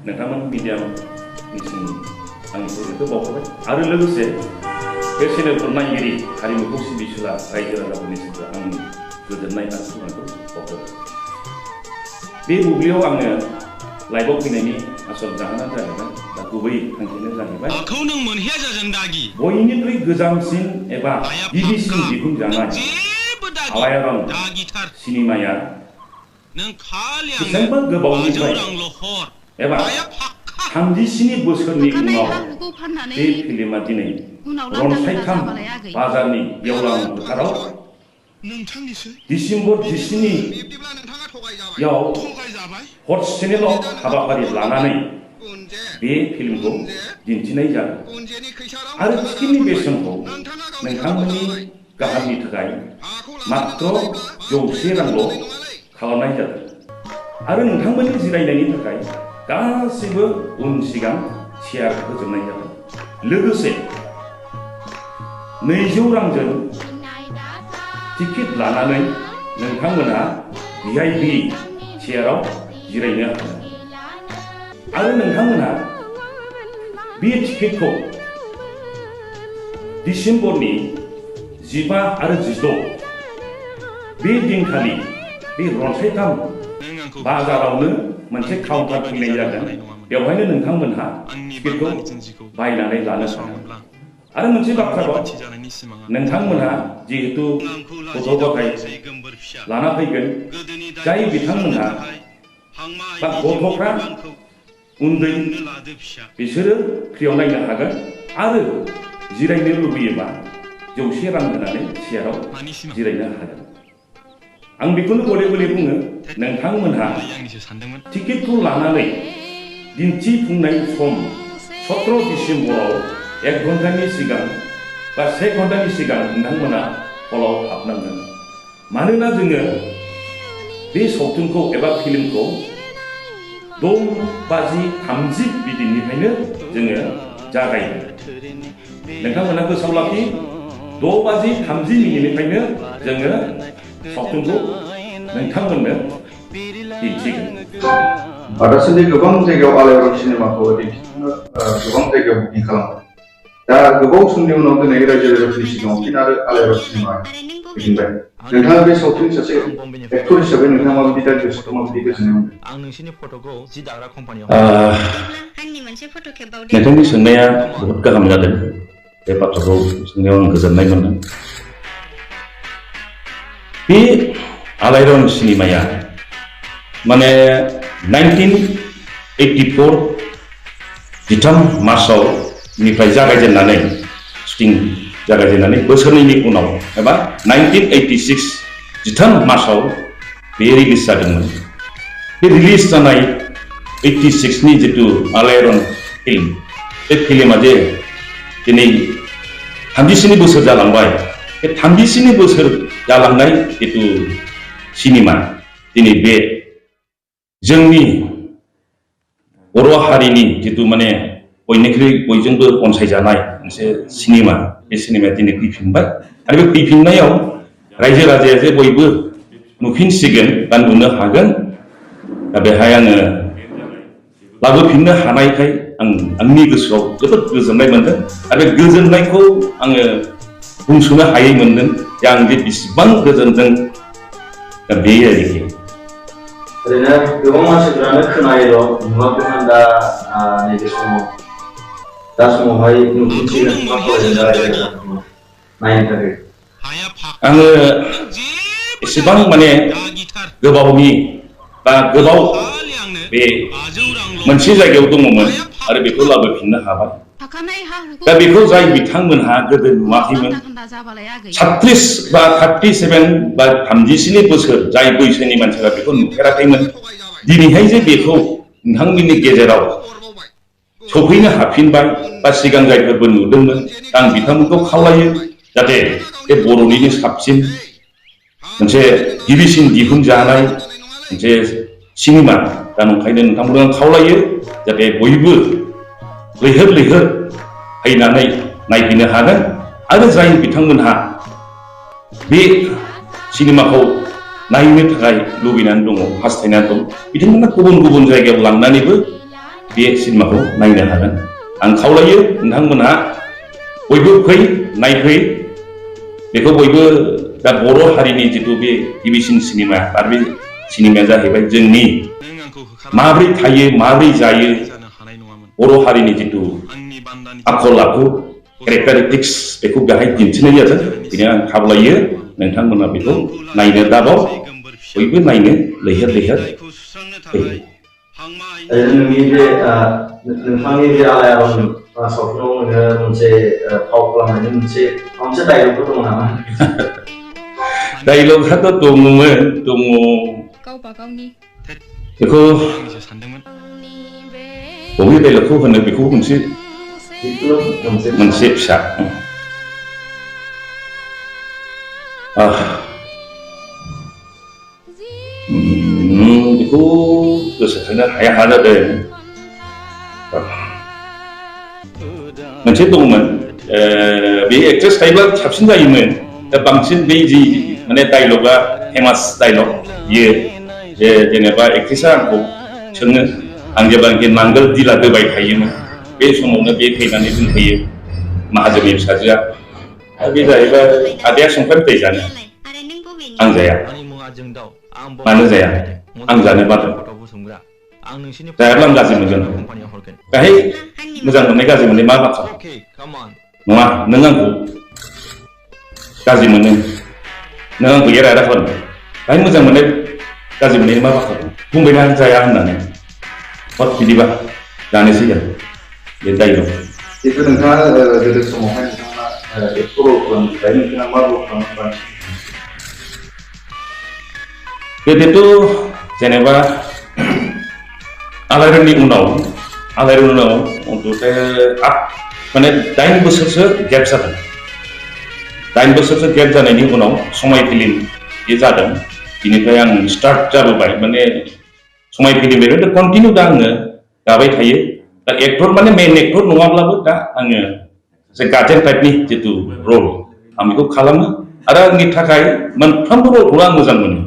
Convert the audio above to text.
नोंथांमोन मिडियामनिसिम आंनि गोजोनखौ बावहरबाय आरो लोगोसे बे चेनेलखौ नायगिरि हारिमुखौ सिबिसुला रायजो राजाफोरनिसिमबो आंनि गोजोननाय आरो खुलुमनायखौ बावहरबाय। बे बुब्लियाव आङो लाइभआव फैनायनि आसल जाहोनानो जाहैबाय दा गुबै थांखियानो जाहैबाय बयनिख्रुइ गोजामसिन एबा गिबिसिन दिहुनजानाय आलायारन सिनेमाया बेसेबांबा गोबावनिफ्राय एबा 37 बोसोरनि उनाव बे फिल्मा दिनै रनसायथाम बाजारनि गेवलां फोथाराव डिसेम्बर 17याव हट चेनेल हाबाफारि लानानै बे फिल्मखौ दिन्थिनाय जादों आरो टिकेटनि बेसेनखौ नोंथांमोननि गाहामनि थाखाय मात्र 100 रांल' खालामनाय जादों आरो नोंथांमोननि जिरायनायनि थाखाय गासैबो उन सिगां चेयार होजोबनाय जादों लोगोसे 200 रांजों टिकेट लानानै नोंथांमोना VIP चेयाराव जिरायनो हागोन आरो नोंथांमोना बे टिकेटखौ डिसेम्बरनि 15 आरो 16 बे दिनखालि बे रनसायथाम बाजारावनो मोनसे काउन्टार खुलिनाय जादों बेवहायनो नोंथांमोनहा टिकेटखौ बायनानै लानो हागोन आरो मोनसे बाथ्राबाव नोंथांमोनहा जिहेतु गथ' गथाय लाना फैगोन जाय बिथांमोनहा बा गथ'फ्रा उन्दै बिसोरो फ्रियाव नायनो हागोन आरो जिरायनो लुबैयोबा 100 रां होनानै चेयाराव जिरायनो हागोन आं बेखौनो गले गले बुङो नोंथांमोनहा टिकेटखौ लानानै दिन्थिफुंनाय सम 17 डिसेम्बराव 1 घन्टानि सिगां बा 1 घन्टानि सिगां नोंथांमोना हलाव हाबनांगोन मानोना जोङो बे सावथुनखौ एबा फिल्मखौ 6:30 बिदिनिफ्रायनो जोङो जागायो नोंथांमोना गोसोआव लाखि 6:30 जोङो सावथुनखौ नोंथांमोननो दिन्थिगोन दासान्दि गोबां जायगायाव आलायारन सिनेमाखौ दिन्थिफुंनो गोबां जायगायाव बुकिं खालामबाय दा गोबाव समनि उनाव दिनै रायजो राजाफोरनि सिगाङाव फिन आरो आलायारन सिनेमा फैफिनबाय नोंथाङा बे सावथुननि सासे एक्टर हिसाबै नोंथाङा माबायदि दा गोसोखौ माबायदि गोजोननाय मोनदों आं नोंसिनि फट'खौ जि दाग्रा कम्पानियाव नोंथांनि सोंनाया बहुत गाहाम जादों बे बाथ्राखौ सोंनायाव आं गोजोननाय मोनदों बे आलायारन सिनेमाया माने 1984 जिथाम मार्चआव निफ्राय जागायजेननानै शुटिं जागायजेननानै बोसोरनैनि उनाव एबा 1986 जिथाम मार्चआव बे रिलिज जादोंमोन बे रिलिज जानाय 86 नि जितु आलायारन फिल्म बे फिल्मा जे दिनै 37 बोसोर जालांबाय बे 37 बोसोर जालांनाय जितु सिनेमा दिनै बे जोंनि बर' हारिनि जितु माने बयनिख्रुइ बयजोंबो अनसायजानाय मोनसे सिनेमा बे सिनेमाया दिनै फैफिनबाय आरो बे फैफिननायाव रायजो राजाया जे बयबो नुफिनसिगोन बा नुनो हागोन दा बेहाय आङो लाबोफिननो हानायखाय आंनि गोसोआव जोबोद गोजोननाय मोनदों आरो बे गोजोननायखौ आङो बुंस'नो हायै मोनदों जे आं जे बेसेबां गोजोनदों दा बे आरोखि ओरैनो गोबां मानसिफोरानो खोनायोल' नुवाखैमोन दा नैबे समाव दा समावहाय नुफिनसिगोन मा फरायदों नायनो थाखाय आङो एसेबां माने गोबावनि बा गोबाव बे मोनसे जायगायाव दङमोन आरो बेखौ लाबोफिननो हाबाय दा बेखौ जाय बिथांमोनहा गोदो नुवाखैमोन 36 बा 37 बा 37 बोसोर जाय बैसोनि मानसिफ्रा बेखौ नुफेराखैमोन दिनैहाय जे बेखौ नोंथांमोननि गेजेराव सफैनो हाफिनबाय बा सिगां जायफोरबो नुदोंमोन आं बिथांमोनखौ खावलायो जाहाथे बे बर'निनो साबसिन मोनसे गिबिसिन दिहुनजानाय मोनसे सिनेमा दा ओंखायनो नोंथांमोनखौ आं खावलायो जाहाथे बयबो लैहोर लैहोर फैनानै नायफैनो हागोन आरो जाय बिथांमोनहा बे सिनेमाखौ नायनो थाखाय लुबैनानै दङ हास्थायनानै दं बिथांमोना गुबुन गुबुन जायगायाव लांनानैबो बे सिनेमाखौ नायनो हागोन आं खावलायो नोंथांमोनहा बयबो फै नायफै बेखौ बयबो दा बर' हारिनि जितु बे गिबिसिन सिनेमा आरो बे सिनेमाया जाहैबाय जोंनि माब्रै थायो माब्रै जायो बर' हारिनि जितु आखल आखु केरेक्टारिस्टिक्स बेखौ बेहाय दिन्थिनाय जादों बेनो आं खावलायो नोंथांमोना बेखौ नायनो दाबाव बयबो नायनो लैहोर लैहोर फैयो नोंनि बे नोंथांनि बे आलायारन सावथुनाव नोङो मोनसे फाव खालामनायनि मोनसे डायलगफोर दङ नामा? डायलगआथ' दङमोन दङ गावबा गावनि बेखौ बबे डायलगखौ होनो बेखौ मोनसे फिसा बेखौ गोसोखांनो हाया जादों मोनसे दंमोन बे एक्ट्रेस थायोब्ला साबसिन जायोमोन दा बांसिन बै जि माने डायलगा फेमास डायलग बियो जेनेबा एक्ट्रेसा आंखौ सोङो आं जेब्लानाखि नांगोल दिला दोबाय थायोमोन बे समावनो बे फैनानै दोनफैयो माहाजोननि फिसाजोआ बे जाहैबाय आदाया संख्रि फिथाइ जानो आं जाया मानो जाया आं जानो बादों जायाब्ला आं गाज्रि मोनगोन बेहाय मोजां मोननाय गाज्रि मोननाय मा बाथ्रा नङा नों आंखौ गाज्रि मोनो नों आंखौ एरा खालामो बेहाय मोजां मोननाय गाज्रि मोननाय मा बाथ्रा बुंबायना जाया होननानै हर बिदिबा जानोसै आरो बे डायलग जितु नोंथाङा गोदो समावहाय नोंथाङा एक्टर खालामबाय नोंथाङा मा रल खालामबाय गोदोथ' जेनेबा आलायरननि उनाव अन्त'ते माने 8 बोसोरसो गेप जादों 8 बोसोरसो गेप जानायनि उनाव समाय फिल्म बे जादों बिनिफ्राय आं स्टार्ट जाबोबाय माने समाय फिल्मनिफ्राय कन्टिनिउ दा आङो गाबाय थायो दा एक्टर माने मेन एक्टर नङाब्लाबो दा आङो एसे गार्जेन टाइपनि जितु रल आं बेखौ खालामो आरो आंनि थाखाय मोनफ्रोमबो रलखौनो आं मोजां मोनो